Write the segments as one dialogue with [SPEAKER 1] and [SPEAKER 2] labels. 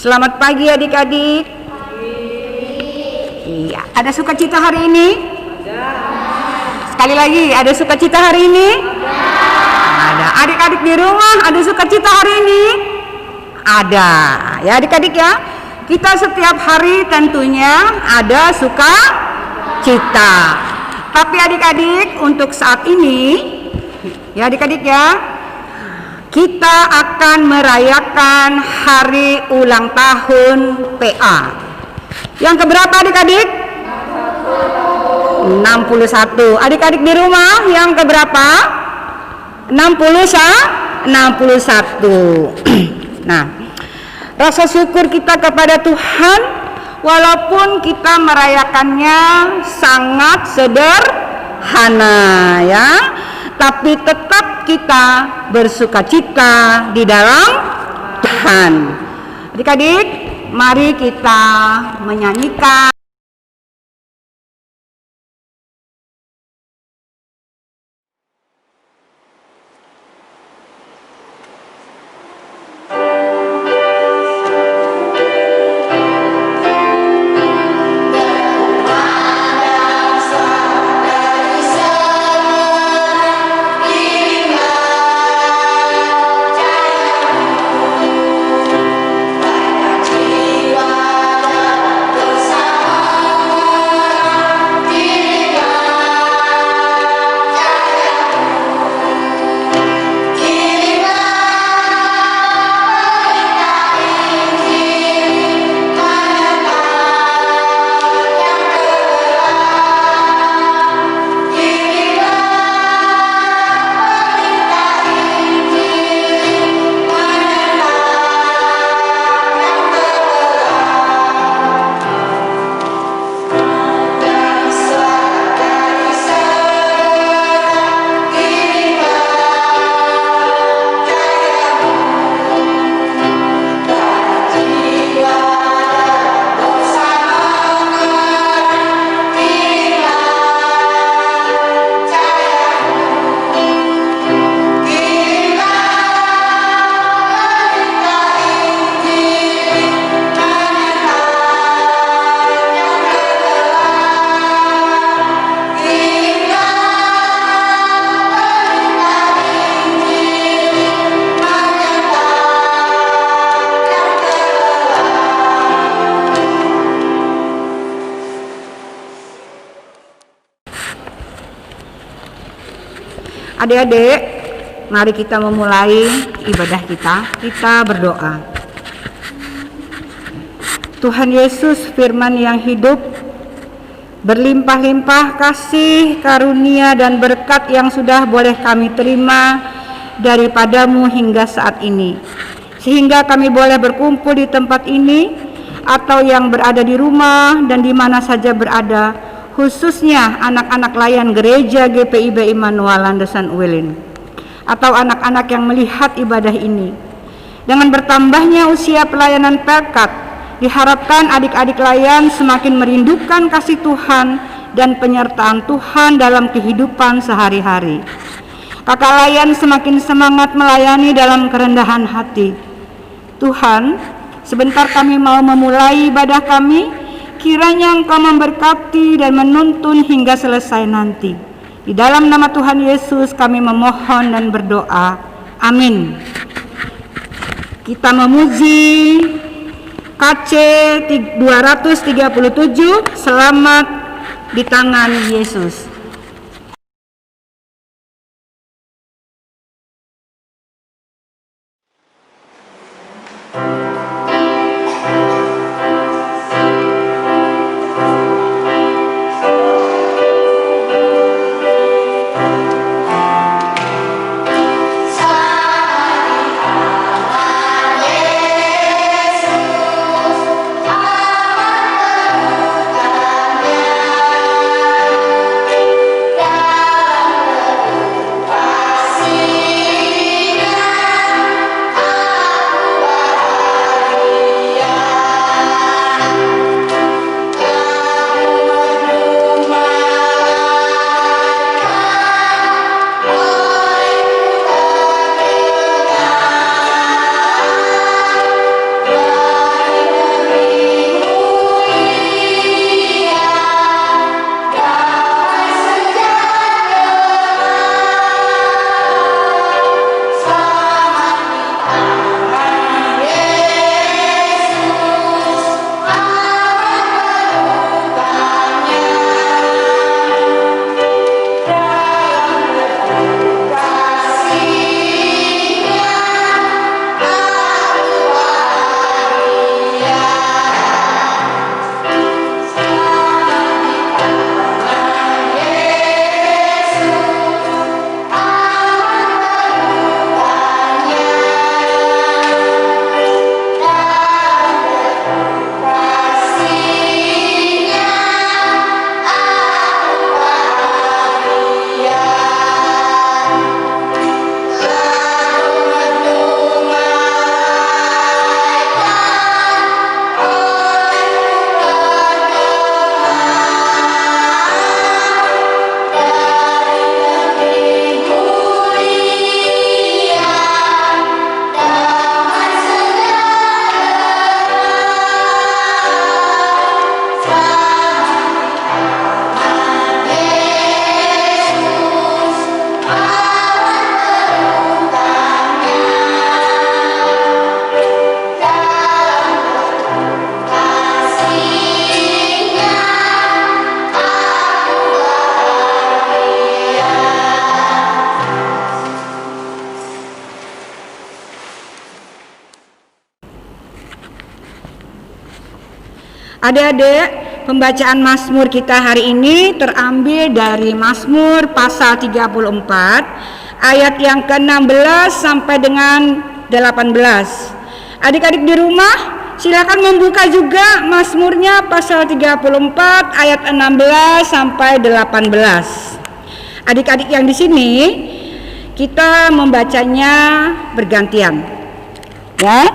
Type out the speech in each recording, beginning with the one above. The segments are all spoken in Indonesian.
[SPEAKER 1] Selamat pagi adik-adik. Iya, ada sukacita hari ini? Sekali lagi, ada sukacita hari ini? Ada. Adik-adik di rumah ada sukacita hari ini? Ada. Ya adik-adik ya. Kita setiap hari tentunya ada sukacita. Tapi adik-adik untuk saat ini, ya adik-adik ya, kita akan merayakan hari ulang tahun PA. Yang keberapa adik-adik? 61. Adik-adik di rumah yang keberapa? 61. Nah, rasa syukur kita kepada Tuhan walaupun kita merayakannya sangat sederhana ya, tapi tetap kita bersukacita di dalam Tuhan. Adik-adik, mari kita menyanyikan adik-adik, mari kita memulai ibadah kita. Kita berdoa. Tuhan Yesus, firman yang hidup, berlimpah-limpah kasih, karunia, dan berkat yang sudah boleh kami terima daripadamu hingga saat ini, sehingga kami boleh berkumpul di tempat ini atau yang berada di rumah dan di mana saja berada, khususnya anak-anak layan gereja GPIB Immanuel Landesan Uwilin atau anak-anak yang melihat ibadah ini. Dengan bertambahnya usia pelayanan Pelkat, diharapkan adik-adik layan semakin merindukan kasih Tuhan dan penyertaan Tuhan dalam kehidupan sehari-hari. Kakak layan semakin semangat melayani dalam kerendahan hati. Tuhan, sebentar kami mau memulai ibadah kami. Kiranya Engkau memberkati dan menuntun hingga selesai nanti. Di dalam nama Tuhan Yesus kami memohon dan berdoa. Amin. Kita memuji KC 237, Selamat di Tangan Yesus.
[SPEAKER 2] Yesus,
[SPEAKER 1] Adik-adik, pembacaan Mazmur kita hari ini terambil dari Mazmur pasal 34 ayat yang ke-16 sampai dengan 18. Adik-adik di rumah silakan membuka juga Mazmurnya pasal 34 ayat 16 sampai 18. Adik-adik yang di sini kita membacanya bergantian. Ya.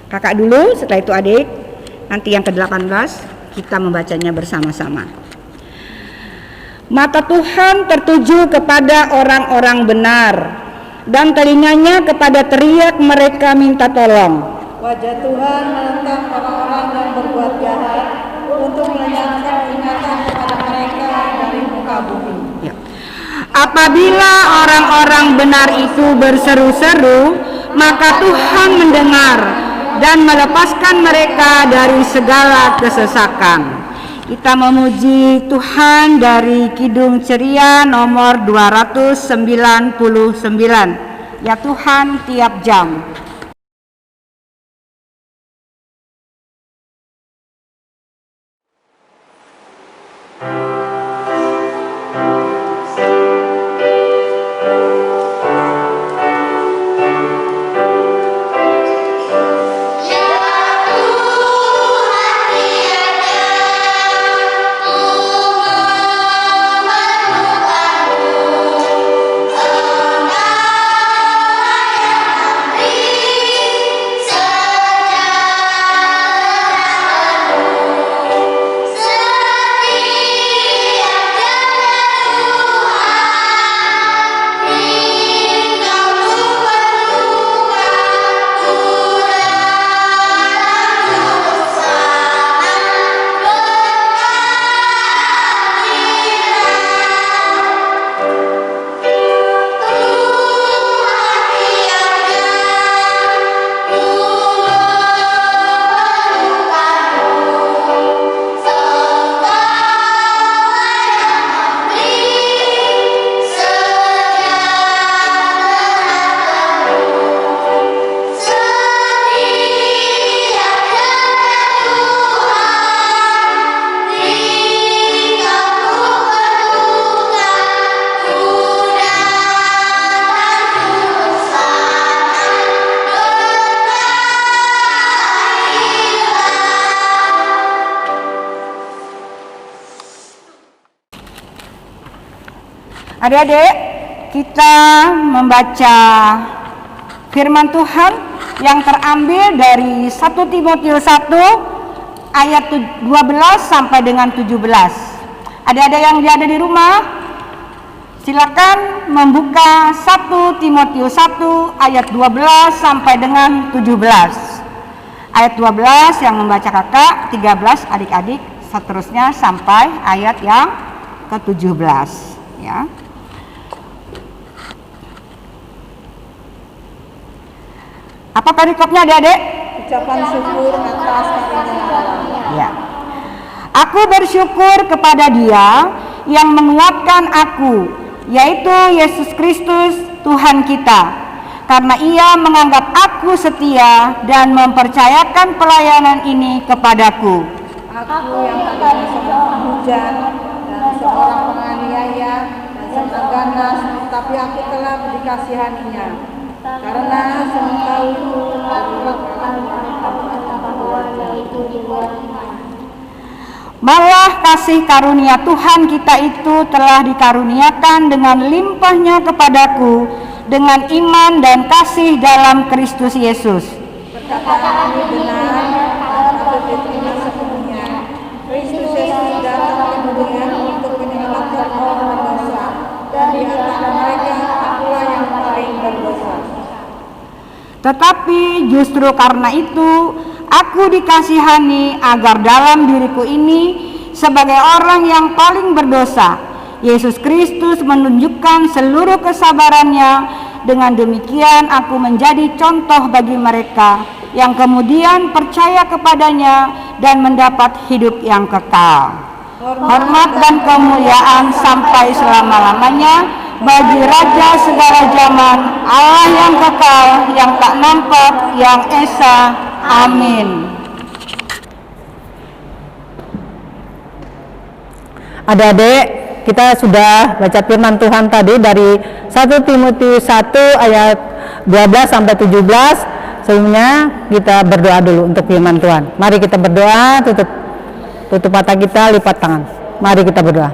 [SPEAKER 1] Kakak dulu, setelah itu adik. Nanti yang ke-18 kita membacanya bersama-sama. Mata Tuhan tertuju kepada orang-orang benar, dan telinganya kepada teriak mereka minta tolong.
[SPEAKER 2] Wajah Tuhan menentang orang-orang yang berbuat jahat, untuk menyatakan ingatan kepada mereka dari muka bumi.
[SPEAKER 1] Ya. Apabila orang-orang benar itu berseru-seru, maka Tuhan mendengar dan melepaskan mereka dari segala kesesakan. Kita memuji Tuhan dari Kidung Ceria nomor 299. Ya Tuhan tiap jam. Adik-adik, kita membaca firman Tuhan yang terambil dari 1 Timotius 1 ayat 12 sampai dengan 17. Adik-adik yang ada di rumah, silakan membuka 1 Timotius 1 ayat 12 sampai dengan 17. Ayat 12 yang membaca kakak, 13 adik-adik, seterusnya sampai ayat yang ke-17, ya. Apa perikopnya adik-adik?
[SPEAKER 2] Ucapan syukur atas karunia Allah.
[SPEAKER 1] Ya. Aku bersyukur kepada Dia yang menguatkan aku, yaitu Yesus Kristus Tuhan kita, karena Ia menganggap aku setia dan mempercayakan pelayanan ini kepadaku.
[SPEAKER 2] Aku yang tadinya seorang hujan dan seorang penganiaya dan seorang ganas, tapi aku telah dikasihaninya. Karena semengetahui
[SPEAKER 1] malah kasih karunia Tuhan kita itu telah dikaruniakan dengan limpahnya kepadaku dengan iman dan kasih dalam Kristus Yesus.
[SPEAKER 2] perkataan ini benar, patut diterima sepenuhnya. Kristus Yesus datang ke dunia untuk menyelamatkan orang berdosa, dan di antara mereka akulah yang paling berdosa.
[SPEAKER 1] Tetapi justru karena itu aku dikasihani agar dalam diriku ini sebagai orang yang paling berdosa, Yesus Kristus menunjukkan seluruh kesabarannya. Dengan demikian aku menjadi contoh bagi mereka yang kemudian percaya kepadanya dan mendapat hidup yang kekal. Hormat dan kemuliaan sampai selama-lamanya bagi Raja segala zaman, Allah yang kekal, yang tak nampak, yang esa. Amin.
[SPEAKER 3] Adik-adik, kita sudah baca firman Tuhan tadi dari 1 Timotius 1 ayat 12 sampai 17. Sebelumnya kita berdoa dulu untuk firman Tuhan. Mari kita berdoa, tutup mata kita, lipat tangan. Mari kita berdoa.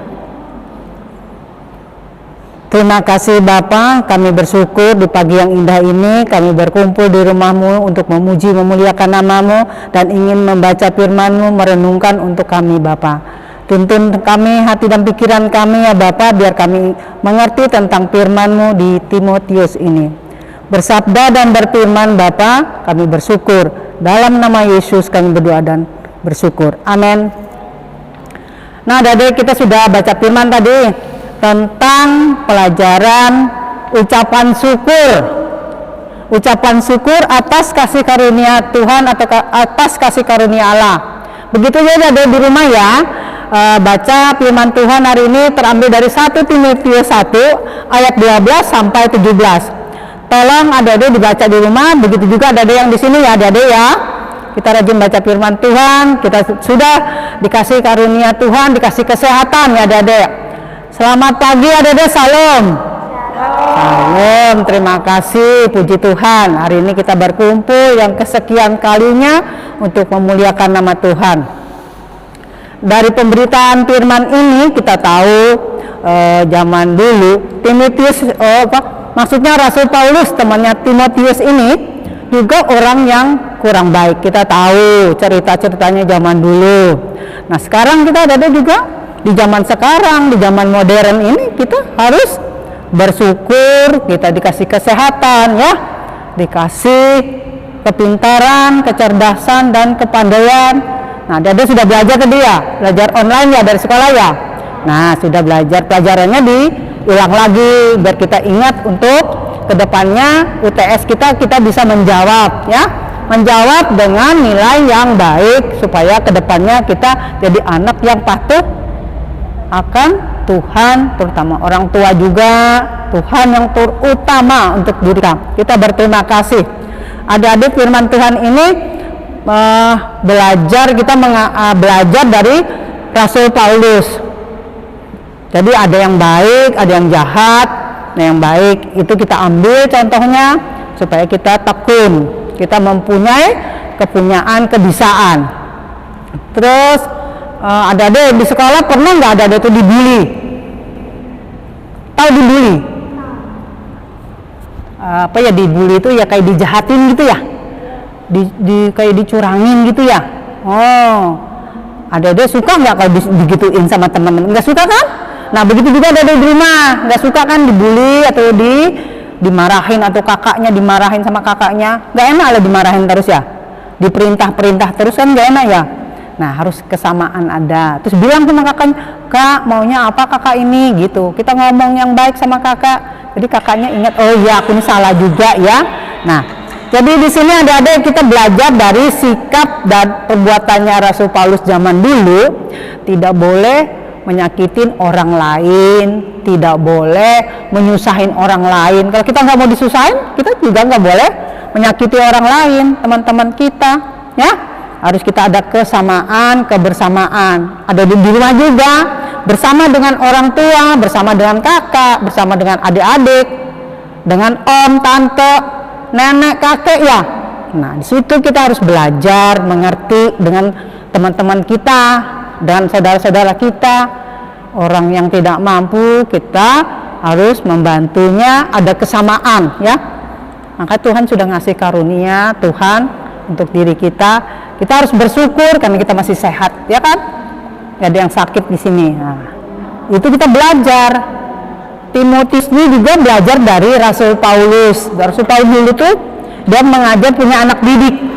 [SPEAKER 3] Terima kasih Bapa, kami bersyukur di pagi yang indah ini kami berkumpul di rumah-Mu untuk memuji memuliakan nama-Mu dan ingin membaca firman-Mu, merenungkan untuk kami Bapa. Tuntun kami hati dan pikiran kami ya Bapa, biar kami mengerti tentang firman-Mu di Timotius ini. Bersabda dan berfirman Bapa, kami bersyukur. Dalam nama Yesus kami berdoa dan bersyukur. Amin. Nah, adik-adik, kita sudah baca firman tadi tentang pelajaran ucapan syukur. Ucapan syukur atas kasih karunia Tuhan atau atas kasih karunia Allah. Begitu ya adik di rumah ya. Baca firman Tuhan hari ini terambil dari 1 Timotius 1 ayat 12 sampai 17. Tolong adik-adik dibaca di rumah, begitu juga adik-adik yang di sini ya adik-adik ya. Kita rajin baca firman Tuhan, kita sudah dikasih karunia Tuhan, dikasih kesehatan ya adik-adik. Selamat pagi adik-adik, salam. Salam, terima kasih, puji Tuhan. Hari ini kita berkumpul yang kesekian kalinya untuk memuliakan nama Tuhan. Dari pemberitaan firman ini kita tahu zaman dulu Timotius, maksudnya Rasul Paulus temannya Timotius ini juga orang yang kurang baik. Kita tahu cerita-ceritanya zaman dulu. Nah sekarang kita ada juga di zaman sekarang, di zaman modern ini kita harus bersyukur, kita dikasih kesehatan ya, dikasih kepintaran, kecerdasan dan kepandaian. Nah, dia sudah belajar ke dia, belajar online ya dari sekolah ya. Nah, sudah belajar pelajarannya diulang lagi biar kita ingat untuk kedepannya UTS kita bisa menjawab ya, menjawab dengan nilai yang baik supaya kedepannya kita jadi anak yang patuh akan Tuhan, terutama orang tua juga, Tuhan yang terutama untuk diri kita berterima kasih. Adik-adik firman Tuhan ini belajar dari Rasul Paulus. Jadi ada yang baik, ada yang jahat. Nah yang baik itu kita ambil contohnya supaya kita tekun, kita mempunyai kepunyaan kebisaan. Terus ada-ada di sekolah pernah nggak ada itu dibully? Tahu dibully? Apa ya dibully itu ya kayak dijahatin gitu ya, kayak dicurangin gitu ya. Oh, ada-ada suka nggak kalau digituin sama teman-teman? Nggak suka kan? Nah begitu juga ada-ada di rumah nggak suka kan dibully atau dimarahin atau kakaknya dimarahin sama kakaknya. Nggak enak lah dimarahin terus ya, diperintah terus kan nggak enak ya. Nah harus kesamaan ada. Terus bilang sama kakaknya, kak maunya apa kakak ini gitu. Kita ngomong yang baik sama kakak. Jadi kakaknya ingat, oh iya aku ini salah juga ya. Nah jadi di sini ada kita belajar dari sikap dan perbuatannya Rasul Paulus zaman dulu. Tidak boleh menyakitin orang lain, tidak boleh menyusahin orang lain. Kalau kita nggak mau disusahin, kita juga nggak boleh menyakiti orang lain, teman-teman kita ya. Harus kita ada kesamaan, kebersamaan. Ada di rumah juga, bersama dengan orang tua, bersama dengan kakak, bersama dengan adik-adik, dengan om, tante, nenek, kakek ya. Nah, di situ kita harus belajar, mengerti dengan teman-teman kita dan saudara-saudara kita. Orang yang tidak mampu, kita harus membantunya, ada kesamaan ya. Maka Tuhan sudah ngasih karunia Tuhan untuk diri kita. Kita harus bersyukur karena kita masih sehat, ya kan? Gak ada yang sakit di sini. Nah, itu kita belajar. Timotius ini juga belajar dari Rasul Paulus. Rasul Paulus dulu tuh dia mengajar punya anak didik.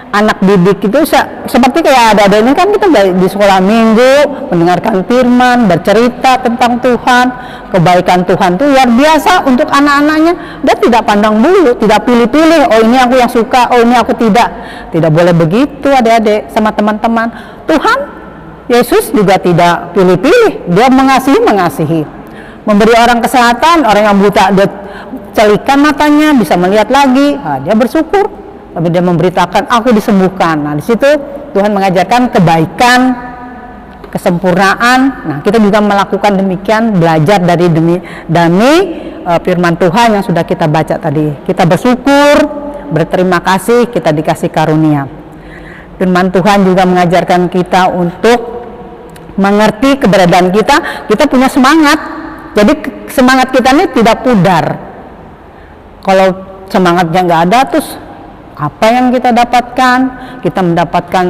[SPEAKER 3] Anak didik itu seperti kayak ada ini kan kita di sekolah minggu mendengarkan firman, bercerita tentang Tuhan, kebaikan Tuhan itu luar biasa untuk anak-anaknya. Dia tidak pandang bulu, tidak pilih-pilih. Oh ini aku yang suka, oh ini aku tidak. Tidak boleh begitu adik-adik sama teman-teman. Tuhan Yesus juga tidak pilih-pilih. Dia mengasihi, memberi orang kesehatan, orang yang buta dia celikan matanya bisa melihat lagi. Nah, dia bersyukur. Tapi dia memberitakan aku disembuhkan. Nah di situ Tuhan mengajarkan kebaikan kesempurnaan. Nah, kita juga melakukan demikian, belajar dari firman Tuhan yang sudah kita baca tadi. Kita bersyukur, berterima kasih, kita dikasih karunia. Firman Tuhan juga mengajarkan kita untuk mengerti keberadaan kita. Kita punya semangat. Jadi semangat kita ini tidak pudar. Kalau semangatnya nggak ada, terus apa yang kita dapatkan? Kita mendapatkan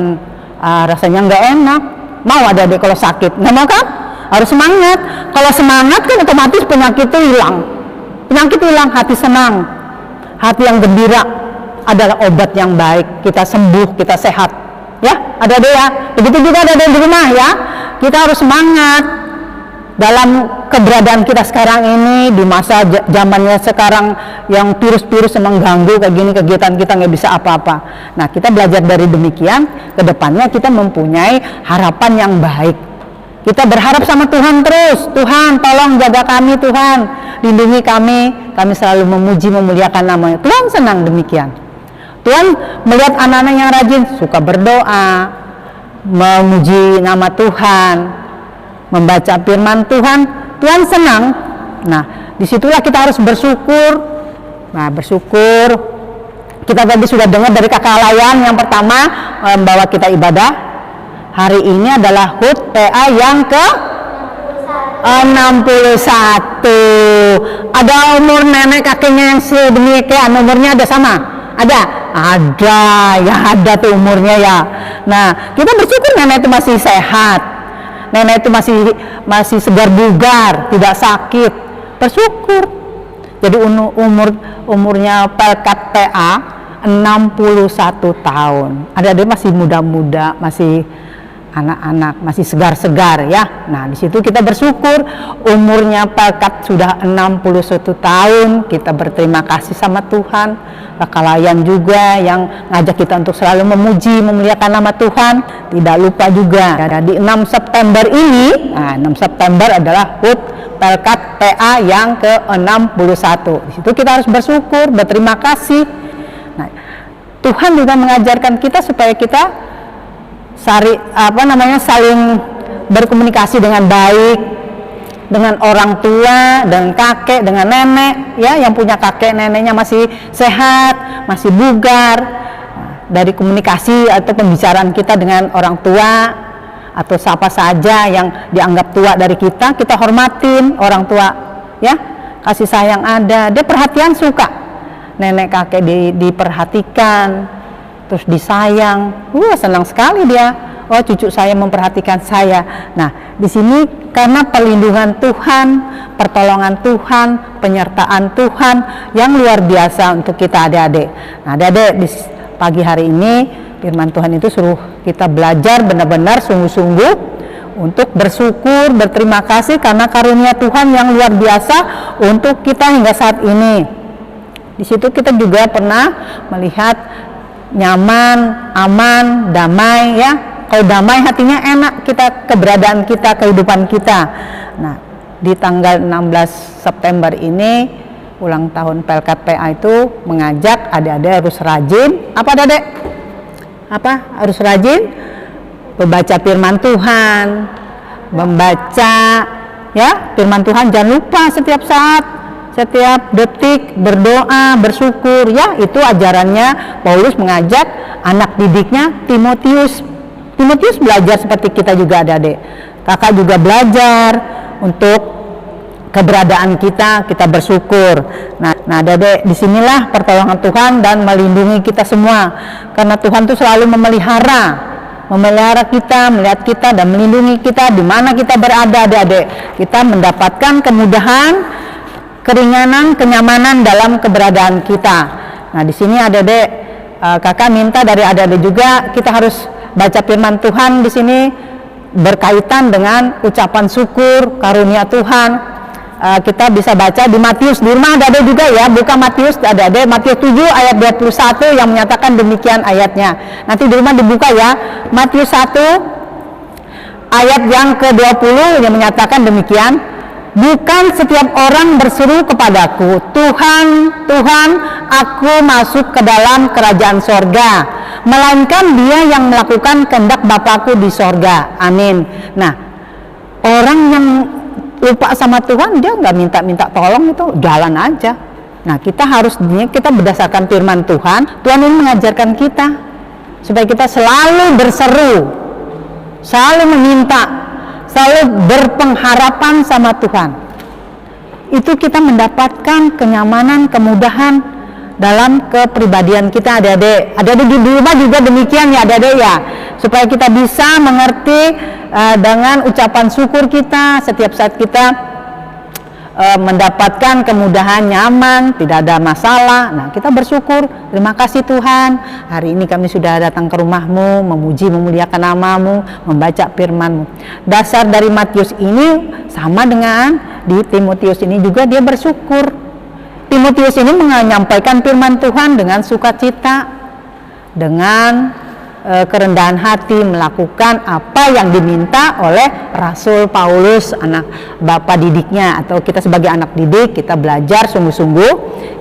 [SPEAKER 3] rasanya nggak enak. Mau adik-adik kalau sakit? Nggak mau kan? Harus semangat. Kalau semangat kan otomatis penyakit itu hilang. Penyakit hilang, hati senang, hati yang gembira adalah obat yang baik. Kita sembuh, kita sehat. Ya, adik-adik ya. Begitu juga adik-adik di rumah ya. Kita harus semangat dalam keberadaan kita sekarang ini, di masa zamannya sekarang yang virus-virus mengganggu kayak gini, kegiatan kita nggak bisa apa-apa. Nah, kita belajar dari demikian, kedepannya kita mempunyai harapan yang baik. Kita berharap sama Tuhan terus. Tuhan, tolong jaga kami, Tuhan, lindungi kami. Kami selalu memuji, memuliakan namanya. Tuhan senang demikian. Tuhan melihat anak-anak yang rajin, suka berdoa, memuji nama Tuhan, membaca firman Tuhan. Tuhan senang. Nah, disitulah kita harus bersyukur. Nah, bersyukur. Kita tadi sudah dengar dari kakak Layan yang pertama membawa kita ibadah. Hari ini adalah HUT PA yang ke 61. Ada umur nenek kakeknya yang sedemikian, umurnya ada sama? Ada, ya ada tuh umurnya ya. Nah, kita bersyukur nenek itu masih sehat, nenek itu masih segar bugar, tidak sakit. Bersyukur. Jadi umurnya Pelkat PA 61 tahun. Ada masih muda-muda, masih anak-anak, masih segar-segar ya. Nah, di situ kita bersyukur. Umurnya Pelkat sudah 61 tahun. Kita berterima kasih sama Tuhan. Kakak Layan juga yang ngajak kita untuk selalu memuji, memuliakan nama Tuhan. Tidak lupa juga di 6 September ini, 6 September adalah HUT Pelkat PA yang ke-61. Di situ kita harus bersyukur, berterima kasih. Nah, Tuhan juga mengajarkan kita supaya kita saling berkomunikasi dengan baik dengan orang tua, dengan kakek, dengan nenek ya, yang punya kakek neneknya masih sehat, masih bugar. Dari komunikasi atau pembicaraan kita dengan orang tua atau siapa saja yang dianggap tua dari kita hormatin orang tua ya, kasih sayang ada, dia perhatian suka. Nenek kakek diperhatikan, terus disayang, senang sekali dia. Oh, cucu saya memperhatikan saya. Nah, di sini karena perlindungan Tuhan, pertolongan Tuhan, penyertaan Tuhan yang luar biasa untuk kita adik-adik. Nah, adik-adik di pagi hari ini firman Tuhan itu suruh kita belajar benar-benar sungguh-sungguh untuk bersyukur, berterima kasih karena karunia Tuhan yang luar biasa untuk kita hingga saat ini. Di situ kita juga pernah melihat nyaman, aman, damai ya. Kalau damai hatinya enak kita, keberadaan kita, kehidupan kita. Nah, di tanggal 16 September ini ulang tahun Pelkat PA itu mengajak adik-adik harus rajin. Apa adik-adik? Harus rajin membaca firman Tuhan, membaca ya firman Tuhan. Jangan lupa setiap saat, setiap detik berdoa, bersyukur ya. Itu ajarannya Paulus mengajak anak didiknya Timotius belajar seperti kita juga adik-adik. Kakak juga belajar untuk keberadaan kita bersyukur. Nah adik-adik, disinilah pertolongan Tuhan dan melindungi kita semua. Karena Tuhan itu selalu memelihara kita, melihat kita dan melindungi kita di mana kita berada adik-adik. Kita mendapatkan kemudahan, keringanan, kenyamanan dalam keberadaan kita. Nah di sini adik-adik, kakak minta dari adik-adik juga kita harus baca firman Tuhan di sini berkaitan dengan ucapan syukur karunia Tuhan. Kita bisa baca di Matius, di rumah ada juga ya, buka Matius, ada Matius 7 ayat 21 yang menyatakan demikian ayatnya. Nanti di rumah dibuka ya, Matius 1 ayat yang ke-20 yang menyatakan demikian. Bukan setiap orang berseru kepadaku, Tuhan, Tuhan, aku masuk ke dalam kerajaan sorga, melainkan dia yang melakukan kehendak Bapakku di sorga. Amin. Nah, orang yang lupa sama Tuhan, dia nggak minta tolong, itu jalan aja. Nah, kita berdasarkan firman Tuhan ini mengajarkan kita supaya kita selalu berseru, selalu meminta, selalu berpengharapan sama Tuhan. Itu kita mendapatkan kenyamanan, kemudahan dalam kepribadian kita, adik-adik. Adik-adik di rumah juga demikian ya, adik-adik ya, supaya kita bisa mengerti dengan ucapan syukur kita setiap saat kita mendapatkan kemudahan, nyaman, tidak ada masalah. Nah, kita bersyukur, terima kasih Tuhan, hari ini kami sudah datang ke rumah-Mu, memuji, memuliakan nama-Mu, membaca firman-Mu. Dasar dari Matius ini sama dengan di Timotius ini juga, dia bersyukur. Timotius ini menyampaikan firman Tuhan dengan sukacita, dengan kerendahan hati, melakukan apa yang diminta oleh Rasul Paulus, anak bapak didiknya, atau kita sebagai anak didik, kita belajar sungguh-sungguh,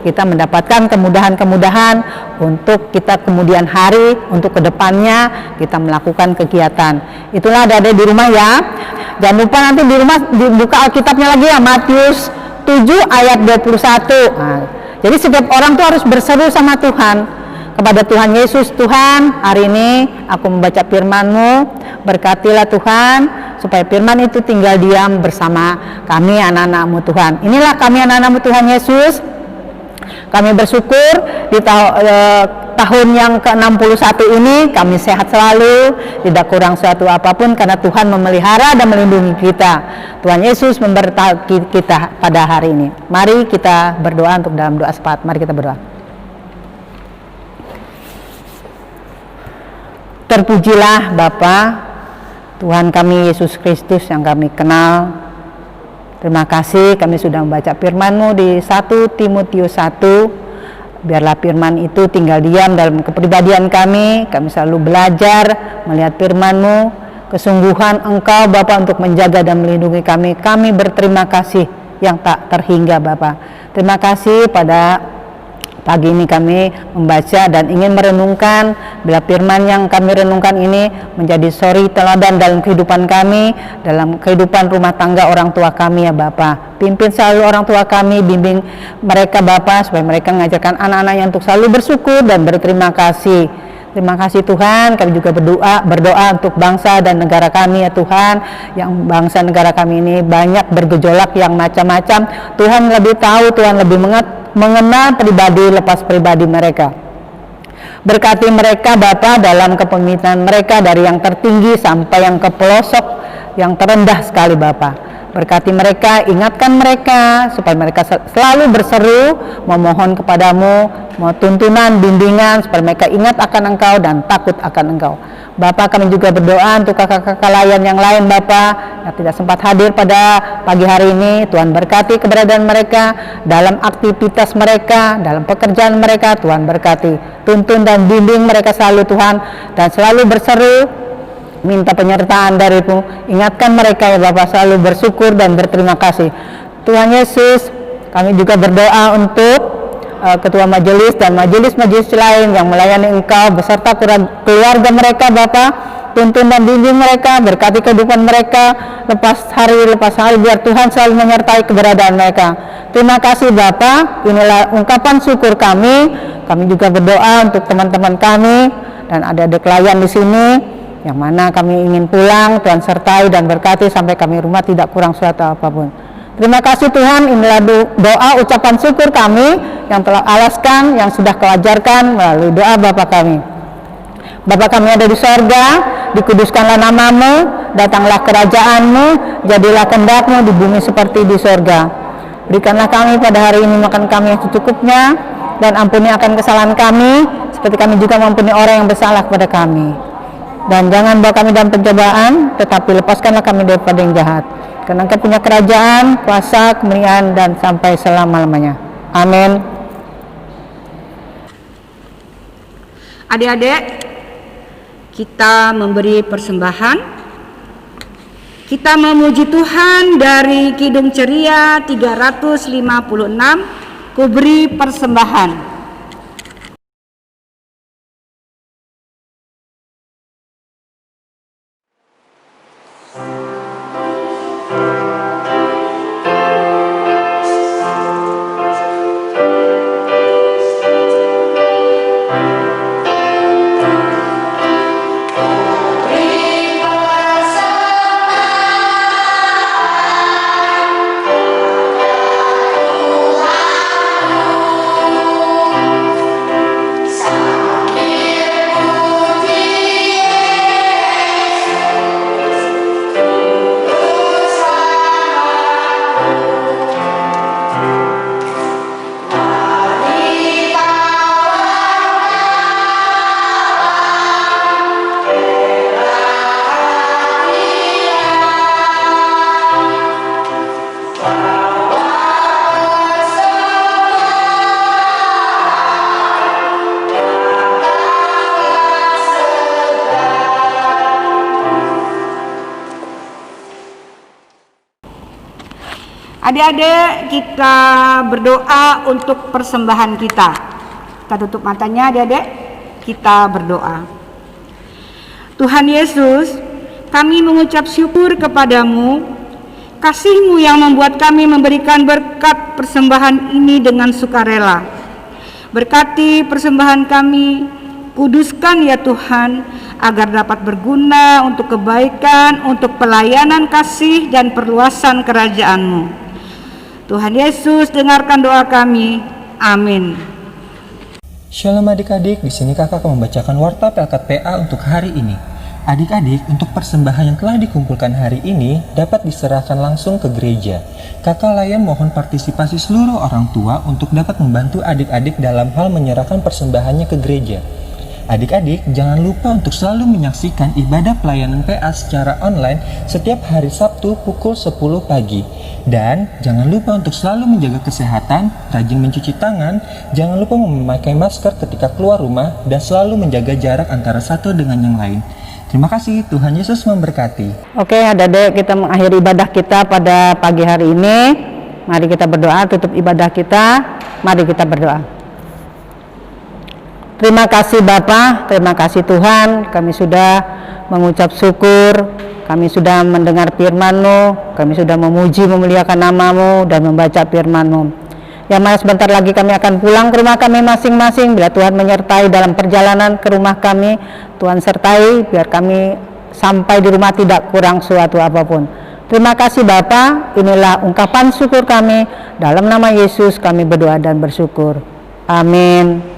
[SPEAKER 3] kita mendapatkan kemudahan-kemudahan untuk kita kemudian hari, untuk kedepannya kita melakukan kegiatan. Itulah ada di rumah ya. Jangan lupa nanti di rumah dibuka Alkitabnya lagi ya, Matius 7 ayat 21. Nah, jadi setiap orang tuh harus berseru sama Tuhan, kepada Tuhan Yesus. Tuhan, hari ini aku membaca firman-Mu, berkatilah Tuhan, supaya firman itu tinggal diam bersama kami anak-anak-Mu Tuhan. Inilah kami anak-anak-Mu Tuhan Yesus. Kami bersyukur di tahun yang ke-61 ini kami sehat selalu, tidak kurang suatu apapun, karena Tuhan memelihara dan melindungi kita. Tuhan Yesus memberkati kita pada hari ini. Mari kita berdoa untuk dalam doa sepakat. Mari kita berdoa. Terpujilah Bapa, Tuhan kami Yesus Kristus yang kami kenal. Terima kasih kami sudah membaca firman-Mu di 1 Timotius 1. Biarlah firman itu tinggal diam dalam kepribadian kami selalu belajar melihat firman-Mu, kesungguhan Engkau Bapa untuk menjaga dan melindungi kami. Kami berterima kasih yang tak terhingga Bapa. Terima kasih pada pagi ini kami membaca dan ingin merenungkan, bila firman yang kami renungkan ini menjadi suri teladan dalam kehidupan kami, dalam kehidupan rumah tangga orang tua kami ya Bapa. Pimpin selalu orang tua kami, bimbing mereka Bapa, supaya mereka mengajarkan anak-anaknya untuk selalu bersyukur dan berterima kasih. Terima kasih Tuhan, kami juga berdoa untuk bangsa dan negara kami ya Tuhan, yang bangsa negara kami ini banyak bergejolak yang macam-macam. Tuhan lebih tahu, Tuhan lebih mengenal pribadi lepas pribadi mereka. Berkati mereka Bapa dalam kepemimpinan mereka, dari yang tertinggi sampai yang ke pelosok, yang terendah sekali Bapa. Berkati mereka, ingatkan mereka supaya mereka selalu berseru memohon kepadamu, mau tuntunan, bimbingan, supaya mereka ingat akan Engkau dan takut akan Engkau. Bapa, kami juga berdoa untuk kakak-kakak layan yang lain Bapa, yang tidak sempat hadir pada pagi hari ini. Tuhan berkati keberadaan mereka dalam aktivitas mereka, dalam pekerjaan mereka. Tuhan berkati, tuntun dan bimbing mereka selalu Tuhan, dan selalu berseru minta penyertaan dari-Mu. Ingatkan mereka ya Bapak, selalu bersyukur dan berterima kasih. Tuhan Yesus, kami juga berdoa untuk ketua majelis dan majelis-majelis lain yang melayani Engkau beserta keluarga mereka Bapak. Tuntun dan bimbing mereka, berkati kehidupan mereka lepas hari, biar Tuhan selalu menyertai keberadaan mereka. Terima kasih Bapak, inilah ungkapan syukur kami. Kami juga berdoa untuk teman-teman kami dan adik-adik layan di sini, yang mana kami ingin pulang. Tuhan sertai dan berkati sampai kami rumah tidak kurang suatu apapun. Terima kasih Tuhan, inilah doa ucapan syukur kami yang telah alaskan, yang sudah Kau ajarkan melalui doa Bapa kami. Bapa kami ada di sorga, dikuduskanlah nama-Mu, datanglah kerajaan-Mu, jadilah kehendak-Mu di bumi seperti di sorga. Berikanlah kami pada hari ini makan kami yang secukupnya, dan ampuni akan kesalahan kami, seperti kami juga mengampuni orang yang bersalah kepada kami. Dan jangan bawa kami dalam pencobaan, tetapi lepaskanlah kami daripada yang jahat. Karena Engkau punya kerajaan, kuasa, kemuliaan, dan sampai selama-lamanya. Amin.
[SPEAKER 1] Adik-adik, kita memberi persembahan. Kita memuji Tuhan dari Kidung Ceria 356, Ku beri persembahan. Adik-adik, kita berdoa untuk persembahan kita. Kita tutup matanya adik-adik, kita berdoa. Tuhan Yesus, kami mengucap syukur kepadamu, kasih-Mu yang membuat kami memberikan berkat persembahan ini dengan sukarela. Berkati persembahan kami, kuduskan ya Tuhan, agar dapat berguna untuk kebaikan, untuk pelayanan kasih dan perluasan kerajaan-Mu. Tuhan Yesus, dengarkan doa kami. Amin.
[SPEAKER 4] Shalom adik-adik, di sini kakak akan membacakan warta Pelkat PA untuk hari ini. Adik-adik, untuk persembahan yang telah dikumpulkan hari ini dapat diserahkan langsung ke gereja. Kakak Layan mohon partisipasi seluruh orang tua untuk dapat membantu adik-adik dalam hal menyerahkan persembahannya ke gereja. Adik-adik, jangan lupa untuk selalu menyaksikan ibadah pelayanan PA secara online setiap hari Sabtu pukul 10 pagi. Dan jangan lupa untuk selalu menjaga kesehatan, rajin mencuci tangan, jangan lupa memakai masker ketika keluar rumah, dan selalu menjaga jarak antara satu dengan yang lain. Terima kasih, Tuhan Yesus memberkati.
[SPEAKER 3] Oke, adik-adik, kita mengakhiri ibadah kita pada pagi hari ini. Mari kita berdoa, tutup ibadah kita. Mari kita berdoa. Terima kasih Bapa, terima kasih Tuhan, kami sudah mengucap syukur, kami sudah mendengar firman-Mu, kami sudah memuji memuliakan nama-Mu dan membaca firman-Mu. Yang mana sebentar lagi kami akan pulang ke rumah kami masing-masing. Bila Tuhan menyertai dalam perjalanan ke rumah kami, Tuhan sertai biar kami sampai di rumah tidak kurang suatu apapun. Terima kasih Bapa, inilah ungkapan syukur kami. Dalam nama Yesus kami berdoa dan bersyukur. Amin.